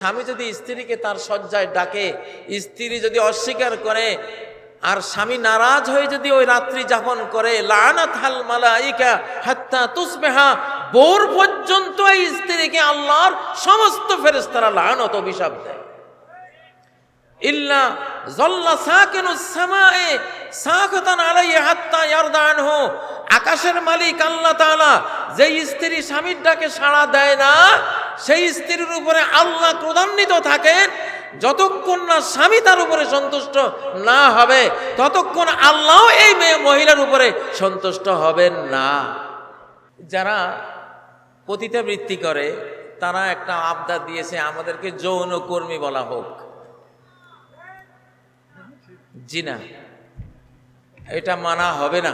স্বামী যদি স্ত্রীকে তার শয্যায় ডাকে, স্ত্রী যদি অস্বীকার করে আর স্বামী নারাজ হয়ে যদি ওই রাত্রি যাপন করে, লানাতাল মালাইকা হাত্তা তুসবিহা, ভোর পর্যন্ত এই স্ত্রীকে আল্লাহর সমস্ত ফেরেশতারা লানত অভিশাপ দেয়। ইল্লা যাল্লা সাকিনুস সামায়ে সাকাতান আলাইহি হাত্তা ইয়ারদা আনহু, আকাশের মালিক আল্লাহ তাআলা যেই স্ত্রী স্বামীর ডাকে সাড়া দেয় না, সেই স্ত্রীর উপরে আল্লাহ ক্রোধান্বিত থাকেন। যতক্ষণ না স্বামী তার উপরে সন্তুষ্ট না হবে, ততক্ষণ আল্লাহ এই মহিলার উপরে সন্তুষ্ট হবেন না। যারা পতিতাবৃত্তি করে তারা একটা আবদার দিয়েছে, আমাদেরকে যৌনকর্মী বলা হোক। জি না, এটা মানা হবে না।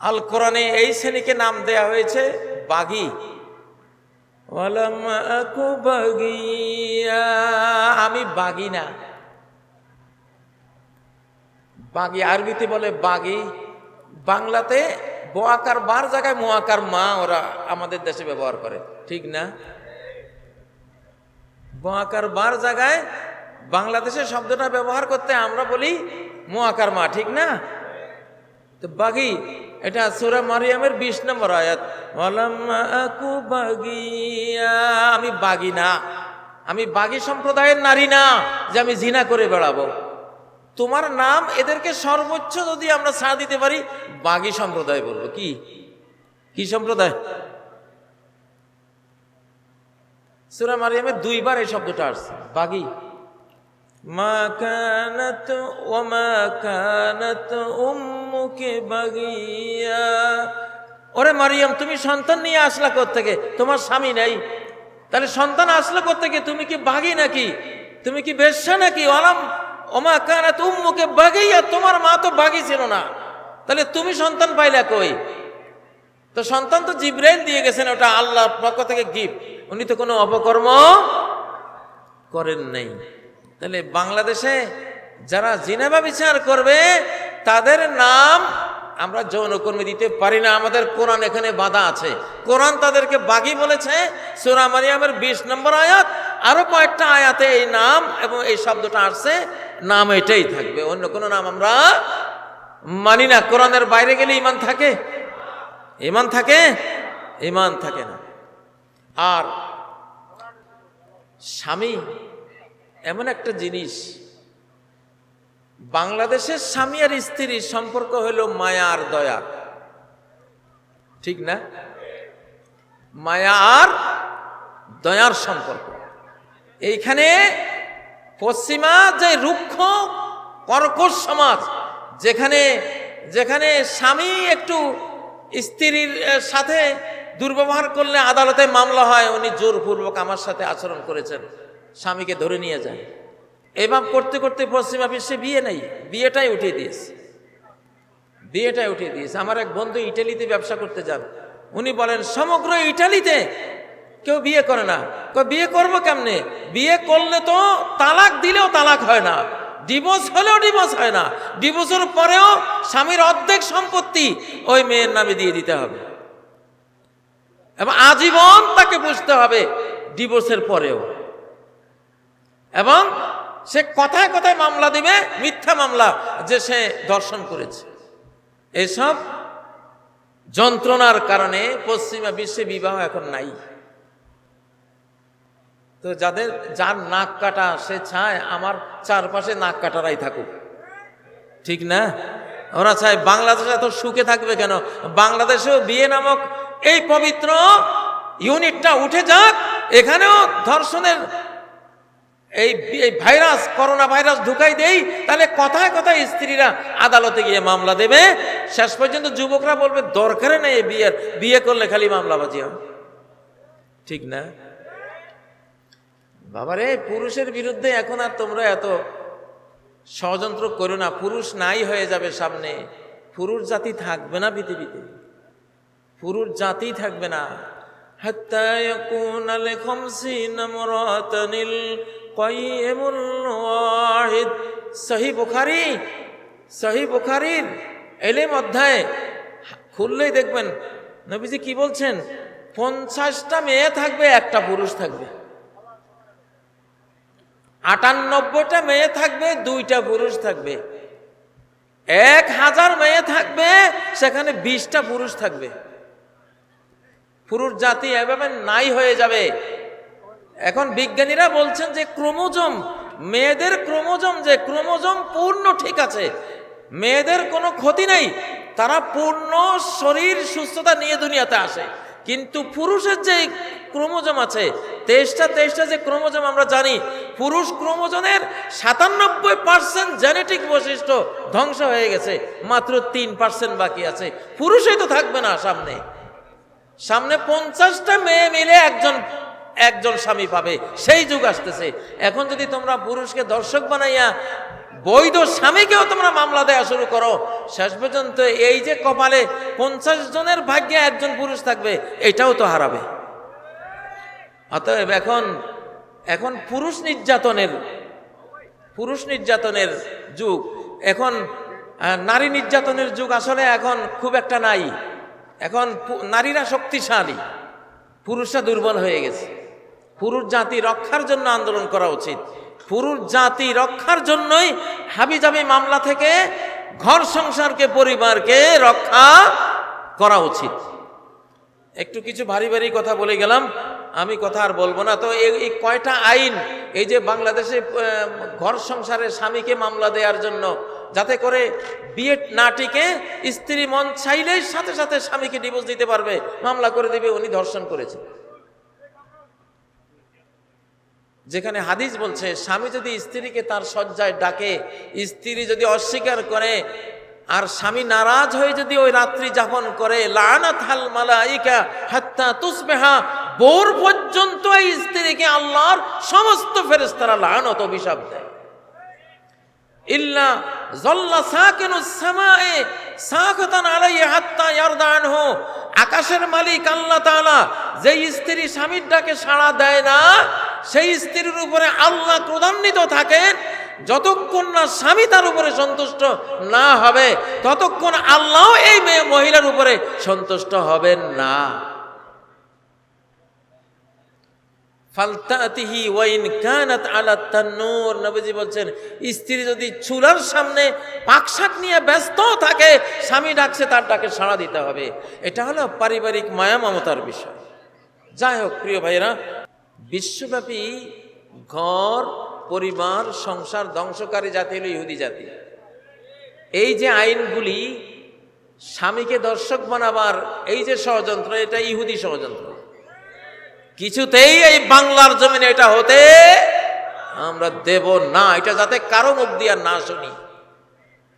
আল কোরআনে এই শ্রেণীকে নাম দেয়া হয়েছে বাগী। আমি বাগী না। বাগী আরবিতে বলে বাগী, বাংলাতে বোয়াকার বার জায়গায় মোয়াকার মা ওরা আমাদের দেশে ব্যবহার করে, ঠিক না? বোয়াকার বার জায়গায় বাংলাদেশে শব্দটা ব্যবহার করতে আমরা বলি মোয়াকার মা, ঠিক না? তো বাগী এটা সূরা মারিয়ামের 20 নম্বর আয়াত। আমি বাগী না, আমি বাগী সম্প্রদায়ের নারী না যে আমি জিনা করে বেড়াবো। তোমার নাম এদেরকে সর্বোচ্চ যদি আমরা ছাড় দিতে পারি, বাগী সম্প্রদায় বলবো। কি কি সম্প্রদায়? সূরা মারিয়ামের 2 বার এই শব্দটা আসছে, বাগী। মা কানাত ওয়া মা কানাত উম্মুকি বাগিয়া। ওরে মারিয়াম, তুমি সন্তান নিয়ে আসলা কোত্থেকে? তোমার স্বামী নেই, তাহলে সন্তান আসলো কোত্থেকে? তুমি কি বাগী নাকি? তুমি কি বেশ্যা নাকি? ওমা কানাত উম্মুকি বাগিয়া, তোমার মা তো বাগী ছিল না, তাহলে তুমি সন্তান পাইলা কই? তো সন্তান তো জিবরাইল দিয়ে গেছেন, ওটা আল্লাহর পক্ষ থেকে গিফট। উনি তো কোনো অপকর্ম করেন নাই। তাহলে বাংলাদেশে যারা জিনা ব্যভিচার করবে তাদের নাম আমরা যৌনকর্মী দিতে পারি না। আমাদের কোরআন এখানে বাধা আছে। কোরআন তাদেরকে বাগী বলেছে, সূরা মারিয়ামের 20 নম্বর আয়াত। আরো কয়েকটা আয়াতে এই নাম এবং এই শব্দটা আসছে, নাম এটাই থাকবে, অন্য কোনো নাম আমরা মানি না। কোরআনের বাইরে গেলে ঈমান থাকে? ঈমান থাকে? ঈমান থাকে না। আর স্বামী এমন একটা জিনিস, বাংলাদেশের স্বামী আর স্ত্রীর সম্পর্ক হলো মায়া আর দয়া, ঠিক না? মায়া আর দয়ার সম্পর্ক। এইখানে পশ্চিমা যে রুক্ষ কর্কশ সমাজ, যেখানে যেখানে স্বামী একটু স্ত্রীর সাথে দুর্ব্যবহার করলে আদালতে মামলা হয়, উনি জোরপূর্বক আমার সাথে আচরণ করেছেন, স্বামীকে ধরে নিয়ে যায়। এভাব করতে করতে পশ্চিমা বিশ্বে বিয়ে নেই, বিয়েটাই উঠিয়ে দিয়েছে, বিয়েটাই উঠিয়ে দিয়েছে। আমার এক বন্ধু ইটালিতে ব্যবসা করতে যান, উনি বলেন সমগ্র ইটালিতে কেউ বিয়ে করে না। বিয়ে করবো কেমনে? বিয়ে করলে তো তালাক দিলেও তালাক হয় না, ডিভোর্স হলেও ডিভোর্স হয় না, ডিভোর্সের পরেও স্বামীর অর্ধেক সম্পত্তি ওই মেয়ের নামে দিয়ে দিতে হবে এবং আজীবন তাকে বুঝতে হবে ডিভোর্সের পরেও। এবং সে কথায় কথায় মামলা দিবে, মিথ্যা মামলা, যে সে ধর্ষণ করেছে। এসব যন্ত্রণার কারণে পশ্চিমা বিশ্বে বিবাহ এখন নাই। তো যার নাক কাটা, সে চায় আমার চারপাশে নাক কাটারাই থাকুক, ঠিক না? ওরা চায় বাংলাদেশে এত সুখে থাকবে কেন? বাংলাদেশেও বিয়ে নামক এই পবিত্র ইউনিটটা উঠে যাক, এখানেও ধর্ষণের এই ভাইরাস, করোনা ভাইরাস ঢুকাই দেই, তাহলে কথায় কথায় স্ত্রীরা আদালতে গিয়ে মামলা দেবে। শেষ পর্যন্ত যুবকরা বলবে দরকারে নেই বিয়ে করলে খালি মামলাবাজি হয়, ঠিক না? বাবারে, পুরুষের বিরুদ্ধে এখন আর তোমরা এত ষড়যন্ত্র করো না। পুরুষ নাই হয়ে যাবে সামনে, পুরুষ জাতি থাকবে না পৃথিবীতে, পুরুষ জাতি থাকবে না। হাত্তা ইয়াকুনা লিখামসিনা মুরাতানিল কাইয়িমুল ওয়াহিদ। সহিহ বুখারীর এলেম অধ্যায় খুললেই দেখবেন নবীজি কি বলছেন, 50টা মেয়ে থাকবে, একটা পুরুষ থাকবে। 98টা মেয়ে থাকবে, 2টা পুরুষ থাকবে। 1000 মেয়ে থাকবে, সেখানে 20টা পুরুষ থাকবে। পুরুষ জাতি এভাবে নাই হয়ে যাবে। এখন বিজ্ঞানীরা বলছেন যে ক্রোমোজোম, মেয়েদের ক্রোমোজোম, যে ক্রোমোজোম পূর্ণ ঠিক আছে, মেয়েদের কোনো ক্ষতি নেই, তারা পূর্ণ শরীর সুস্থতা নিয়ে দুনিয়াতে আসে। কিন্তু পুরুষের যে ক্রোমোজোম আছে, 23টা যে ক্রোমোজোম আমরা জানি, পুরুষ ক্রোমোজোমের 97% জেনেটিক বৈশিষ্ট্য ধ্বংস হয়ে গেছে, মাত্র 3% বাকি আছে। পুরুষই তো থাকবে না সামনে। সামনে 50টা মেয়ে মিলে একজন স্বামী পাবে, সেই যুগ আসতেছে। এখন যদি তোমরা পুরুষকে দর্শক বানাইয়া বৈধ স্বামীকেও তোমরা মামলা দেওয়া শুরু করো, শেষ পর্যন্ত এই যে কপালে 50 জনের ভাগ্যে একজন পুরুষ থাকবে, এটাও তো হারাবে। অতএব এখন পুরুষ নির্যাতনের যুগ, এখন নারী নির্যাতনের যুগ আসলে এখন খুব একটা নাই। এখন নারীরা শক্তিশালী, পুরুষরা দুর্বল হয়ে গেছে। পুরুষ জাতি রক্ষার জন্য আন্দোলন করা উচিত। পুরুষ জাতি রক্ষার জন্যই হাবিজাবি মামলা থেকে ঘর সংসারকে, পরিবারকে রক্ষা করা উচিত। একটু কিছু ভারী ভারী কথা বলে গেলাম, আমি কথা আর বলবো না। তো এই কয়টা আইন, এই যে বাংলাদেশে ঘর সংসারে স্বামীকে মামলা দেওয়ার জন্য, যাতে করে বিয়ে না টিকে স্ত্রী মন চাইলেই সাথে সাথে স্বামীকে ডিভোর্স দিতে পারবে, মামলা করে দিবে উনি ধর্ষণ করেছে। যেখানে হাদিস বলছে স্বামী যদি স্ত্রীকে তার শয্যায় ডাকে, স্ত্রী যদি অস্বীকার করে আর স্বামী নারাজ হয়ে যদি ওই রাত্রি যাপন করে, লানাতাল মালাইকা হাত্তা তুসবিহা, ভোর পর্যন্ত এই স্ত্রীকে আল্লাহর সমস্ত ফেরেশতারা লানত, অভিশাপ দেয়। ইল্লা যাল্লা সাকিনুস সামায়ে সাকাতান আলাইহি হাত্তা ইয়ারদা আনহু, আকাশের মালিক আল্লাহ তাআলা যেই স্ত্রী স্বামীর ডাকে সাড়া দেয় না, সেই স্ত্রীর উপরে আল্লাহ ক্রোধান্বিত থাকেন। যতক্ষণ না স্বামী তার উপরে সন্তুষ্ট না হবে, ততক্ষণ আল্লাহ এই মহিলার উপরে সন্তুষ্ট হবেন না। ফালতাতিহি ওয়াইন কানাত আলা তান্নুর, নবীজি বলছেন স্ত্রী যদি চুলার সামনে পাকশাক নিয়ে ব্যস্ত থাকে, স্বামী ডাকছে, তার ডাকে সাড়া দিতে হবে। এটা হলো পারিবারিক মায়া মমতার বিষয়। যাই হোক প্রিয় ভাইরা, বিশ্বব্যাপী ঘর, পরিবার, সংসার ধ্বংসকারী জাতি হলো ইহুদি জাতি। এই যে আইনগুলি স্বামীকে দর্শক বানাবার এই যে ষড়যন্ত্র, এটা ইহুদি ষড়যন্ত্র। কিছুতেই এই বাংলার জমিনে এটা হতে আমরা দেব না। এটা যাতে কারো মুখ দিয়ে না শুনি,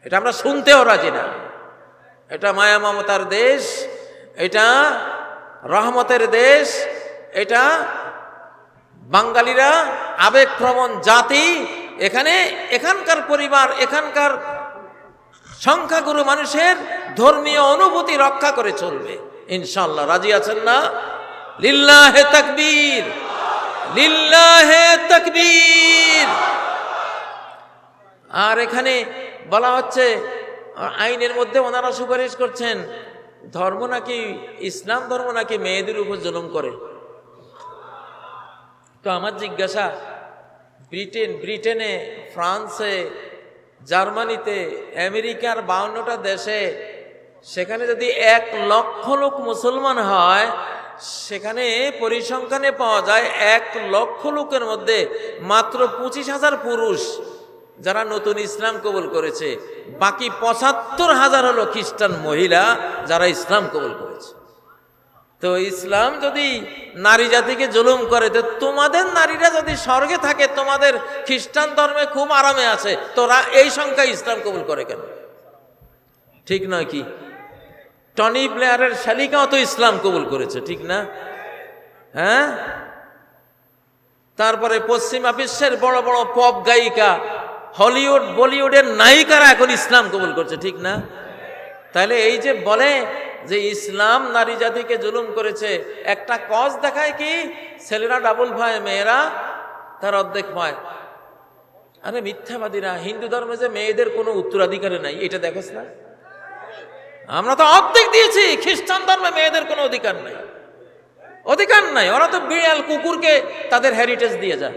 এটা আমরা শুনতেও রাজি না। এটা মায়া মমতার দেশ, এটা রহমতের দেশ, এটা বাঙালিরা আবেগপ্রবণ জাতি। এখানকার পরিবার, এখানকার সংখ্যাগুরু মানুষের ধর্মীয় অনুভূতি রক্ষা করে চলবে ইনশাআল্লাহ। রাজি আছেন না? লিল্লাহে তাকবীর, লিল্লাহে তাকবীর। আর এখানে বলা হচ্ছে আইনের মধ্যে ওনারা সুপারিশ করছেন, ধর্ম নাকি, ইসলাম ধর্ম নাকি মেয়েদের উপর জুলুম করে। তো আমার জিজ্ঞাসা, ব্রিটেনে, ফ্রান্সে, জার্মানিতে, আমেরিকার 52টা দেশে, সেখানে যদি 1 লক্ষ লোক মুসলমান হয়, সেখানে পরিসংখ্যানে পাওয়া যায় 1 লক্ষ লোকের মধ্যে মাত্র 25,000 পুরুষ যারা নতুন ইসলাম কবুল করেছে। বাকি 75,000 হলো খ্রিস্টান মহিলা যারা ইসলাম কবুল করেছে। তো ইসলাম যদি নারী জাতিকে জুলুম করে, তো তোমাদের নারীরা যদি স্বর্গে থাকে, তোমাদের খ্রিস্টান ধর্মে খুব আরামে আছে, তোরা এই সংখ্যায় ইসলাম কবুল করে কেন? ঠিক নয় কি? টনি ব্লেয়ারের শালিকাও তো ইসলাম কবুল করেছে, ঠিক না? হ্যাঁ। তারপরে পশ্চিমা বিশ্বের বড় বড় পপ গায়িকা, হলিউড, বলিউডের নায়িকারা এখন ইসলাম কবুল করছে, ঠিক না? তাহলে এই যে বলে যে ইসলাম নারী জাতিকে জুলুম করেছে, একটা কজ দেখায় কি ছেলেরা ডাবল পায়, মেয়েরা তার অর্ধেক পায়। আরে মিথ্যাবাদীরা, হিন্দু ধর্মে যে মেয়েদের কোনো উত্তরাধিকারে নাই, এটা দেখোস না? আমরা তো অর্ধেক দিয়েছি। খ্রিস্টান ধর্মে মেয়েদের কোনো অধিকার নাই, অধিকার নাই। ওরা তো বিড়াল কুকুরকে তাদের হেরিটেজ দিয়ে যায়।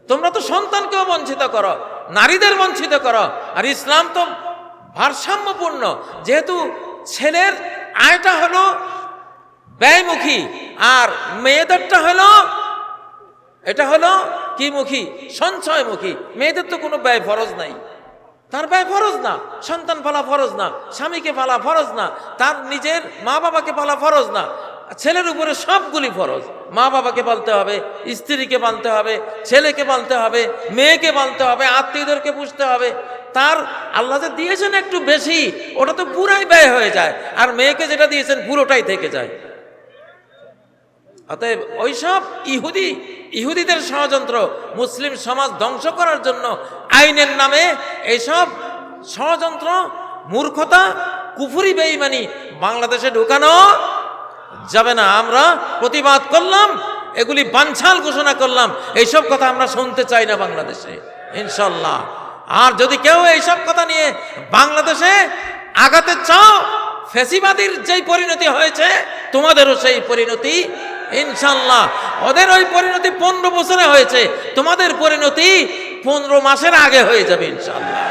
তোমরা তো সন্তানকেও বঞ্চিত করো, নারীদের বঞ্চিত করো। আর ইসলাম তো ভারসাম্যপূর্ণ, যেহেতু ছেলের আয়টা হলো ব্যয়মুখী আর মেয়েদেরটা হলো এটা হলো কি মুখী, সঞ্চয়মুখী। মেয়েদের তো কোনো ব্যয় ফরজ নাই, তার ব্যয় ফরজ না, সন্তান পালা ফরজ না, স্বামীকে পালা ফরজ না, তার নিজের মা বাবাকে পালা ফরজ না। ছেলের উপরে সবগুলি ফরজ। মা বাবাকে পালতে হবে, স্ত্রীকে পালতে হবে, ছেলেকে পালতে হবে, মেয়েকে পালতে হবে, আত্মীয়দেরকে পুষতে হবে। তার আল্লাহ যে দিয়েছেন একটু বেশি, ওটা তো পুরাই ব্যয় হয়ে যায়, আর মেয়েকে যেটা দিয়েছেন পুরোটাই থেকে যায়। অতএব ওইসব ইহুদিদের ষড়যন্ত্র, মুসলিম সমাজ ধ্বংস করার জন্য আইনের নামে এইসব ষড়যন্ত্র, মূর্খতা, কুফরি, বেঈমানি বাংলাদেশে ঢুকানো যাবে না। আমরা প্রতিবাদ করলাম, এগুলি বানচাল ঘোষণা করলাম। এইসব কথা আমরা শুনতে চাই না বাংলাদেশে, ইনশাল্লাহ। আর যদি কেউ এইসব কথা নিয়ে বাংলাদেশে আগাতে চাও, ফ্যাসিবাদীর যেই পরিণতি হয়েছে তোমাদেরও সেই পরিণতি ইনশাল্লাহ। ওদের ওই পরিণতি 15 বছরে হয়েছে, তোমাদের পরিণতি 15 মাসের আগে হয়ে যাবে ইনশাল্লাহ।